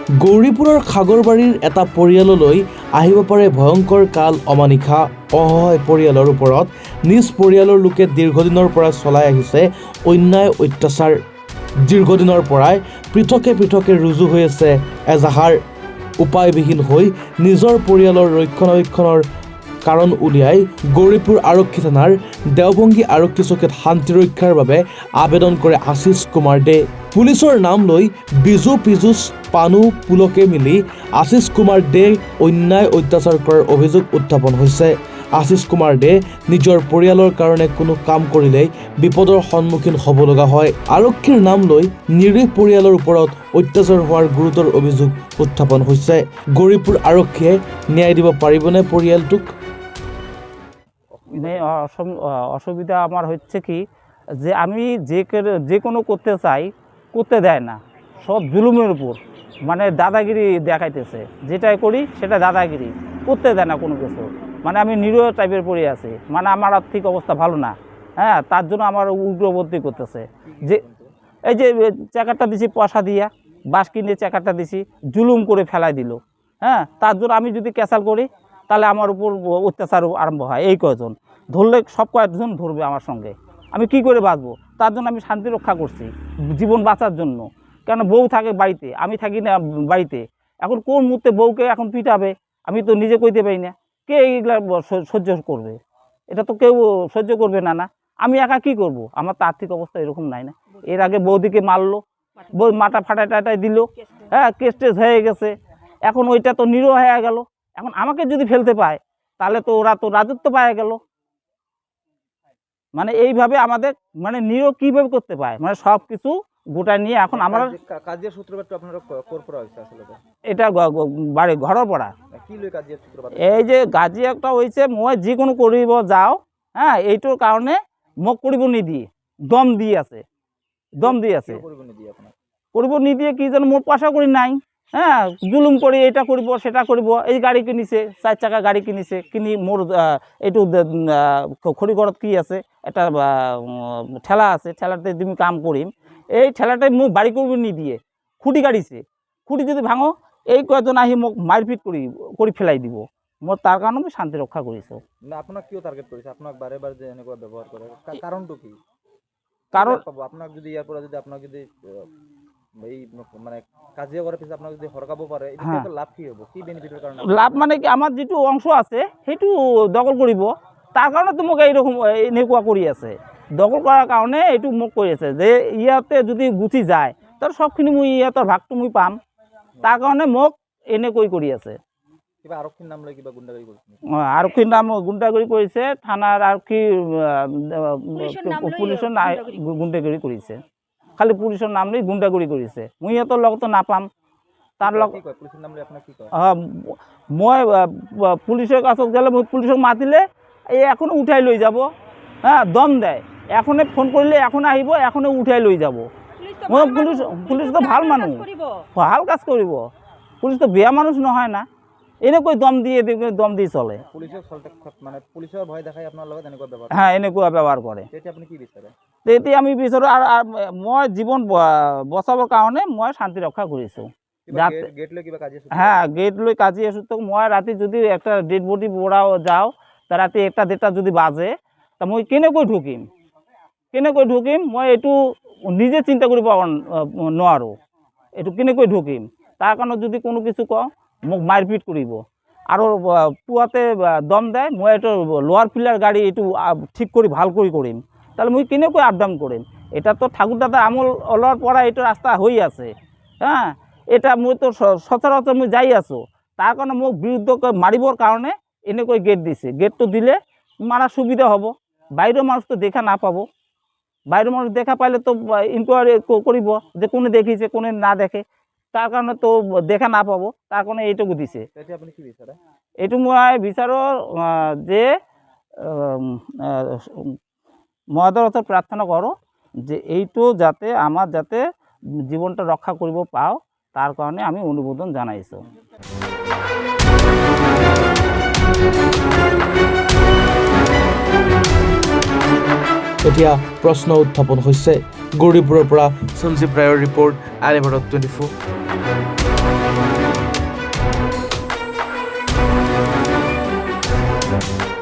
গৌৰীপুৰৰ খাগৰবাৰীৰ এটা পৰিয়াললৈ আহিব পাৰে ভয়ংকৰ কাল অমানিশা। অসহায় পৰিয়ালৰ ওপৰত নিজ পৰিয়ালৰ লোকে দীৰ্ঘদিনৰ পৰা চলাই আহিছে অন্যায় অত্যাচাৰ। দীৰ্ঘদিনৰ পৰাই পৃথকে ৰুজু হৈ আছে এজাহাৰ। উপায়বিহীন হৈ নিজৰ পৰিয়ালৰ ৰক্ষণাবেক্ষণৰ কাৰণ উলিয়াই গৌৰীপুৰ আৰক্ষী থানাৰ দেওভংগী আৰক্ষী চকীত শান্তি ৰক্ষাৰ বাবে আবেদন কৰে আশিষ কুমাৰ দে। পুলিচৰ নাম লৈ বিজু পিজুচ পানু পুলকে মিলি আশিষ কুমাৰ দে অন্যায় অত্যাচাৰ কৰাৰ অভিযোগ উত্থাপন হৈছে। আশিষ কুমাৰ দে নিজৰ পৰিয়ালৰ কাৰণে কোনো কাম কৰিলেই বিপদৰ সন্মুখীন হ'ব লগা হয়। আৰক্ষীৰ নাম লৈ নিৰীহ পৰিয়ালৰ ওপৰত অত্যাচাৰ হোৱাৰ গুৰুতৰ অভিযোগ উত্থাপন হৈছে। গৌৰীপুৰ আৰক্ষীয়ে ন্যায় দিব পাৰিবনে পৰিয়ালটোক? অসুবিধা আমার হচ্ছে কি যে আমি যে কোনো করতে চাই করতে দেয় না, সব জুলুমের উপর মানে দাদাগিরি দেখাইতেছে। যেটাই করি সেটা দাদাগিরি, করতে দেয় না কোনো কিছু। মানে আমি নিরীহ টাইপের পড়ে আছি, মানে আমার আর্থিক অবস্থা ভালো না। হ্যাঁ, তার জন্য আমার উগ্রবর্তী করতেছে। যে এই যে চেকারটা দিছি পয়সা দিয়া, বাস কিনে চেকারটা দিছি, জুলুম করে ফেলাই দিল। হ্যাঁ, তার জন্য আমি যদি ক্যাসাল করি তাহলে আমার উপর অত্যাচার আরম্ভ হয়। এই কয়জন ধরলে সব কয়েকজন ধরবে আমার সঙ্গে, আমি কি করে বাঁচবো? তার জন্য আমি শান্তি রক্ষা করছি জীবন বাঁচার জন্য। কেন বউ থাকে বাড়িতে, আমি থাকি না বাড়িতে। এখন কোন মুহূর্তে বউকে এখন পিটাবে আমি তো নিজে কইতে পারি না। কে এইগুলা সহ্য করবে? এটা তো কেউ সহ্য করবে না। না আমি একা কি করব? আমার তো আর্থিক অবস্থা এরকম নাই না। এর আগে বৌদিকে মারলো, বউ মাথা ফাটাই দিল। হ্যাঁ, কেস টেস হয়ে গেছে। এখন ওইটা তো নিরীহ হয়ে গেল। এখন আমাকে যদি ফেলতে পায় তাহলে তো ওরা তো রাজত্ব পায় গেল। মানে এইভাবে আমাদের মানে নিরীহ কীভাবে করতে পায়, মানে সব কিছু গোটা নিয়ে এখন আমার কাজের সূত্রপাত আপনারা করা হয়েছে আসলে এটা বাড়ি ঘরের পড়া কি লই কাজের সূত্রপাত? এই যে গাজি একটা হয়েছে মই যিকোনো করিব যাও। হ্যাঁ, এইটোর কারণে মোক করিব নিদিয়ে দম দিয়ে আছে, করিব নিদিয়ে কি যেন মোর পয়সা করি নাই। হ্যাঁ, জুলুম করি, এটা করব সেটা করব। এই গাড়ি কিনিছে, 4 চাকা গাড়ি কিনিছে, কিনি মোর এইটু খড়িঘরত কি আছে একটা ঠেলা আছে, ঠেলাতে তুমি কাম করিম। এই ঠেলাটাই মোক বাড়ি করব নিদিয়ে খুঁটি গাড়িছে। খুঁটি যদি ভাঙো এই কয়েকজন আহি মোক মারপিট করি ফেলাই দিব। মোর তার কারণে আমি শান্তি রক্ষা করিছো। না আপনাকে কিও টার্গেট করেছে? আপনাকে বারে বারে যে এনেকুৱা ব্যবহার করে কারণটা কি? কারণ আপনাকে যদি ইয়ার পরে যদি আপনাকে যদি এই মানে কাজিয়া করার পিছনে আপনাকে যদি হরকাব পারে এটা লাভ কি হবে? কি বেনিফিটের কারণে? লাভ মানে কি আমার যেটু অংশ আছে সেইটো দখল করিব, তার কারণে তো মোক এইরকম এনেকুৱা কৰি আছে। দখল করার কারণে এইটু মোক কৈ আছে যে ইয়াতে যদি গুচি যায় তাহলে সবখিনি মুই ইয়াতৰ ভাগটো মুই পাম। তার কারণে মোক এনেকৈ কৰি আছে। কিবা আরক্ষীর নাম লই কিবা গুন্ডাগিরি করছে? আরক্ষীর নাম গুন্ডাগিরি করেছে, থানার আরক্ষী পুলিশের গুন্ডাগিরি করেছে। খালি পুলিশের নাম লই গুন্ডাগিরি করেছে। মুই এত লগ তো না পাম। তার লগ পুলিশের নাম লই আপনার কি কয়? মই পুলিশের কাছে গেলে মই পুলিশক মাতিলে এই এখন উঠাই লই যাব। হ্যাঁ, দম দেয়, এখনে ফোন করলে এখন আহিব, এখনে উঠাই লই যাব। পুলিশ তো ভাল মানুষ, ভাল কাজ করিব। পুলিশ তো বেয়া মানুষ নহয় না, এনেকৈ দম দিয়ে চলে। মানে পুলিশের ভয় দেখায় আপনার লগত এনেকুৱা ব্যবহার? হ্যাঁ, এনেকুৱা ব্যবহার করে। এতে আপনি কি বিচারে? এতে আমি বিচাৰো আর মই জীবন বচাবৰ কাৰণে মই শান্তি ৰক্ষা কৰিছোঁ। গেট লৈ কিবা কাজিয়া? হ্যাঁ, গেট লৈ কাজিয়া আছো। তো মই রাতে যদি একটা ডেড বডি বড়াও যাও তা রাতে 1টা-1.5টা যদি বাজে তা মই কেনেকৈ ঢুকিম মই এইটো নিজে চিন্তা কৰিব নোৱাৰোঁ। এইটো কেনেকৈ ঢুকিম? তাৰ কাৰণে যদি কোনো কিছু কওঁ মোক মারপিট কৰিব আৰু পুৱাতে দম দেয়। মই এইটো লোয়ার ফিলার গাড়ি এইটো ঠিক কৰি ভাল কৰিম, তাহলে মই কেনেকৈ আপ ডাউন কৰিম? এটা তো ঠাকুর দাদার আমল ওলার পরা এইটো রাস্তা হয়ে আছে। হ্যাঁ, এটা মই তো সচরাচর মই যাই আছো। তার কারণে মোক বিরুদ্ধ মারিবর কারণে এনেকৈ গেট দিছে। গেটটো দিলে মারা সুবিধা হব, বাইরের মানুষ তো দেখা না পাবো। বাইরের মানুষ দেখা পাইলে তো ইনকোয়ারি করিব যে কোনে দেখিছে কোনে না দেখে, তার কারণে তো দেখা না পাবো। তার কারণে এইটুকু দিছে। এইটো মই বিচাৰো যে মহাদৰ ওচৰত প্ৰাৰ্থনা কৰোঁ যে এইটো যাতে আমার যাতে জীবনটা রক্ষা কৰিব পাও, তার কারণে আমি অনুমোদন জানাইছো। এতিয়া প্ৰশ্ন উত্থাপন হৈছে। গৌৰীপুৰৰ পৰা সঞ্জীৱ ৰায়ৰ ৰিপৰ্ট, আইএনএ ভাৰত 24। ধন্যবাদ।